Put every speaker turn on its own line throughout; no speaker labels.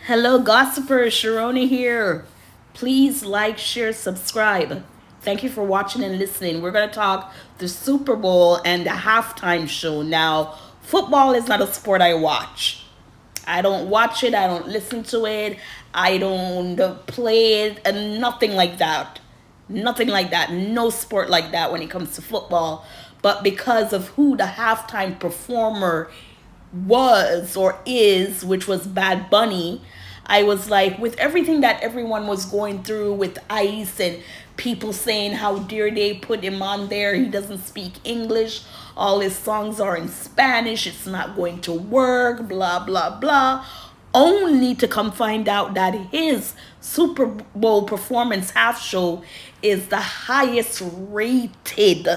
Hello, gossipers. Sharona here. Please like, share, subscribe. Thank you for watching and listening. We're going to talk the Super Bowl and the halftime show. Now, football is not a sport I watch. I don't watch it. I don't listen to it. I don't play it, and nothing like that. Nothing like that. No sport like that when it comes to football. But because of who the halftime performer was or is, which was Bad Bunny, I was like, with everything that everyone was going through with ICE and people saying how dare they put him on there, he doesn't speak English, all his songs are in Spanish, it's not going to work, blah, blah, blah. Only to come find out that his Super Bowl performance half show is the highest rated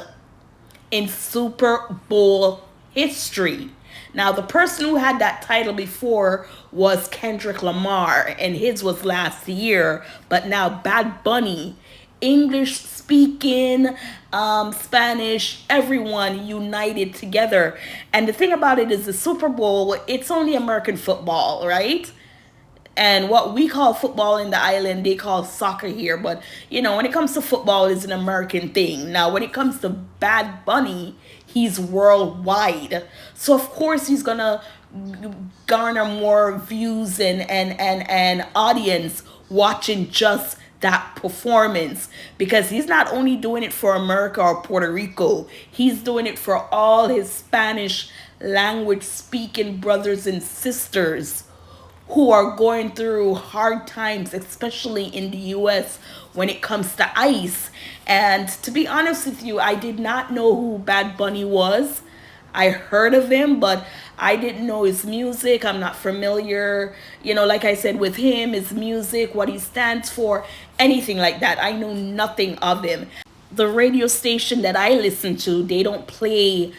in Super Bowl history. Now, the person who had that title before was Kendrick Lamar, and his was last year. But now, Bad Bunny, English speaking, Spanish, everyone united together. And the thing about it is, the Super Bowl, it's only American football, right? And what we call football in the island, they call soccer here. But, when it comes to football, it's an American thing. Now, when it comes to Bad Bunny, he's worldwide. So, of course, he's going to garner more views and audience watching just that performance, because he's not only doing it for America or Puerto Rico, he's doing it for all his Spanish language speaking brothers and sisters who are going through hard times, especially in the US when it comes to ICE. And to be honest with you, I did not know who Bad Bunny was. I heard of him, but I didn't know his music. I'm not familiar, like I said, with him, his music, what he stands for, anything like that. I know nothing of him. The radio station that I listen to, they don't play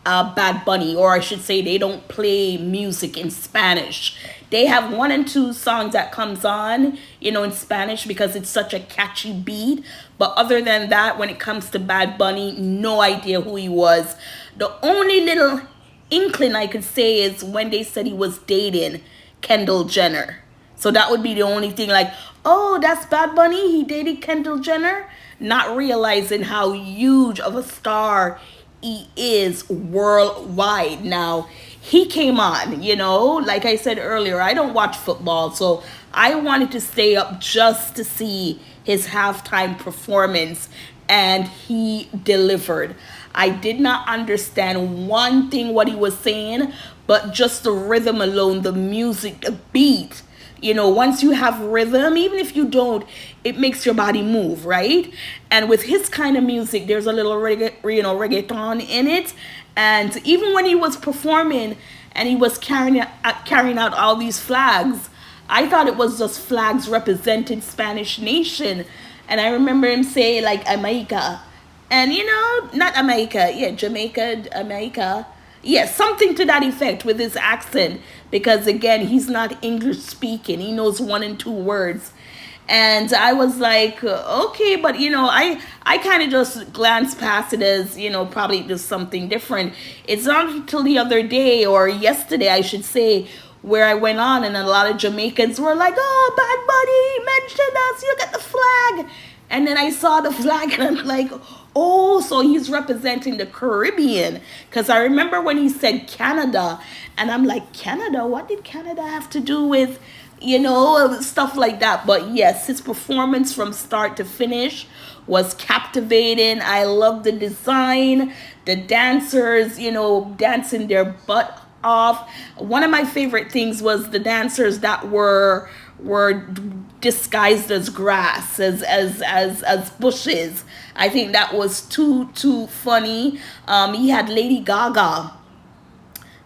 Bad Bunny, or I should say they don't play music in Spanish. They have one and two songs that comes on, in Spanish because it's such a catchy beat. But other than that, when it comes to Bad Bunny, no idea who he was. The only little inkling I could say is when they said he was dating Kendall Jenner. So that would be the only thing, like, oh, that's Bad Bunny, he dated Kendall Jenner. Not realizing how huge of a star he is worldwide. Now, he came on, like I said earlier, I don't watch football, so I wanted to stay up just to see his halftime performance, and he delivered. I did not understand one thing what he was saying, but just the rhythm alone, the music, the beat. Once you have rhythm, even if you don't, it makes your body move, right? And with his kind of music, there's a little reggaeton in it. And even when he was performing and he was carrying out all these flags, I thought it was just flags representing Spanish nation. And I remember him saying, like, Jamaica. And, not Jamaica. Yeah, Jamaica, Jamaica. Yeah, something to that effect with his accent. Because, again, he's not English speaking. He knows one and two words. And I was like, okay, but, I kind of just glanced past it as, probably just something different. It's not until the other day, or yesterday, I should say, where I went on and a lot of Jamaicans were like, oh, Bad Bunny, mention us, you get the flag. And then I saw the flag and I'm like, oh, so he's representing the Caribbean. Because I remember when he said Canada, and I'm like, Canada? What did Canada have to do with, stuff like that? But yes, his performance from start to finish was captivating. I love the design, the dancers, dancing their butt off. One of my favorite things was the dancers that were disguised as grass, as bushes. I think that was too funny. He had Lady Gaga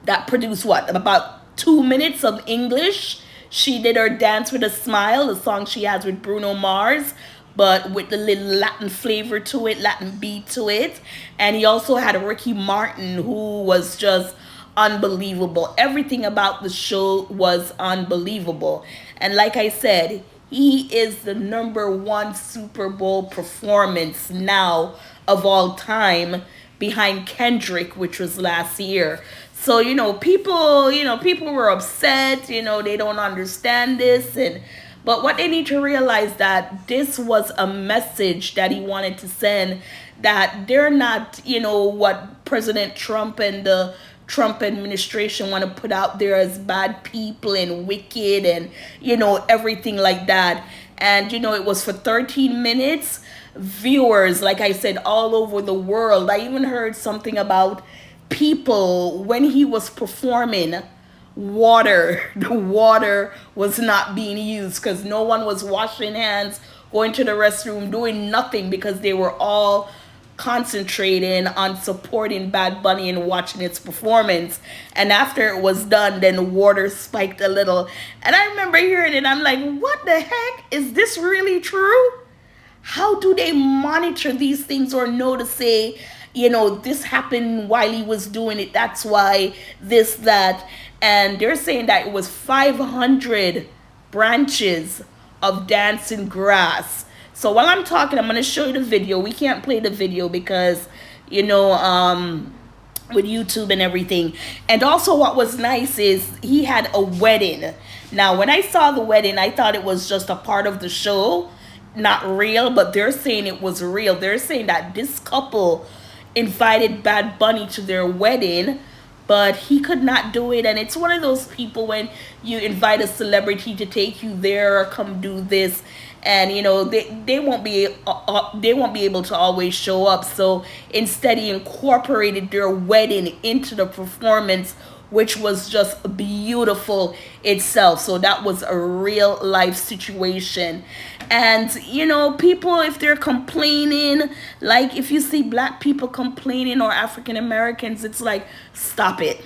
that produced about 2 minutes of English. She did her Dance with a Smile, the song she has with Bruno Mars, but with the little Latin flavor to it, Latin beat to it. And he also had Ricky Martin, who was just unbelievable. Everything about the show was unbelievable. And like I said, he is the #1 Super Bowl performance now of all time, behind Kendrick, which was last year. So, people were upset, they don't understand this. But what they need to realize, that this was a message that he wanted to send, that they're not, what President Trump and the Trump administration want to put out there as bad people and wicked and, everything like that. And, it was for 13 minutes. Viewers, like I said, all over the world. I even heard something about people when he was performing, the water was not being used because no one was washing hands, going to the restroom, doing nothing, because they were all concentrating on supporting Bad Bunny and watching its performance. And after it was done, then the water spiked a little. And I remember hearing it, I'm like, what the heck? Is this really true? How do they monitor these things or know to say, this happened while he was doing it? That's why this, that. And they're saying that it was 500 branches of dancing grass. So while I'm talking, I'm going to show you the video. We can't play the video because, with YouTube and everything. And also what was nice is he had a wedding. Now, when I saw the wedding, I thought it was just a part of the show, not real, but they're saying it was real. They're saying that this couple invited Bad Bunny to their wedding, but he could not do it. And it's one of those people, when you invite a celebrity to take you there or come do this, and they won't be able to always show up. So instead, he incorporated their wedding into the performance, which was just beautiful itself. So that was a real life situation. And people, if they're complaining, like if you see black people complaining or African Americans, it's like, stop it.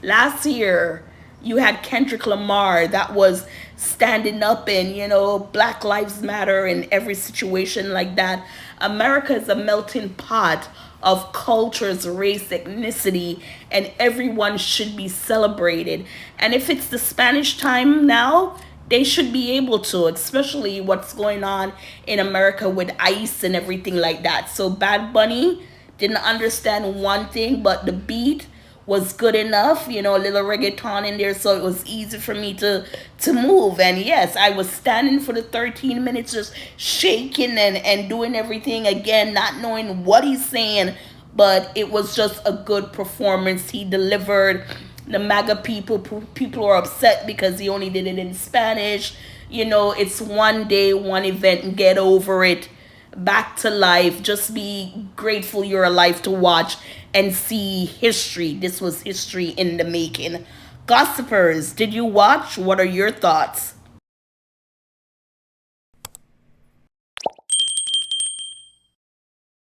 Last year, you had Kendrick Lamar that was standing up, and Black Lives Matter and every situation like that. America is a melting pot of cultures, race, ethnicity, and everyone should be celebrated. And if it's the Spanish time now, they should be able to, especially what's going on in America with ICE and everything like that. So Bad Bunny didn't understand one thing, but the beat was good enough, a little reggaeton in there, so it was easy for me to move. And yes, I was standing for the 13 minutes just shaking and doing everything again, not knowing what he's saying, but it was just a good performance he delivered. The MAGA people are upset because he only did it in Spanish. It's one day, one event, and get over it. Back to life. Just be grateful you're alive to watch and see history. This was history in the making. Gossipers, did you watch? What are your thoughts?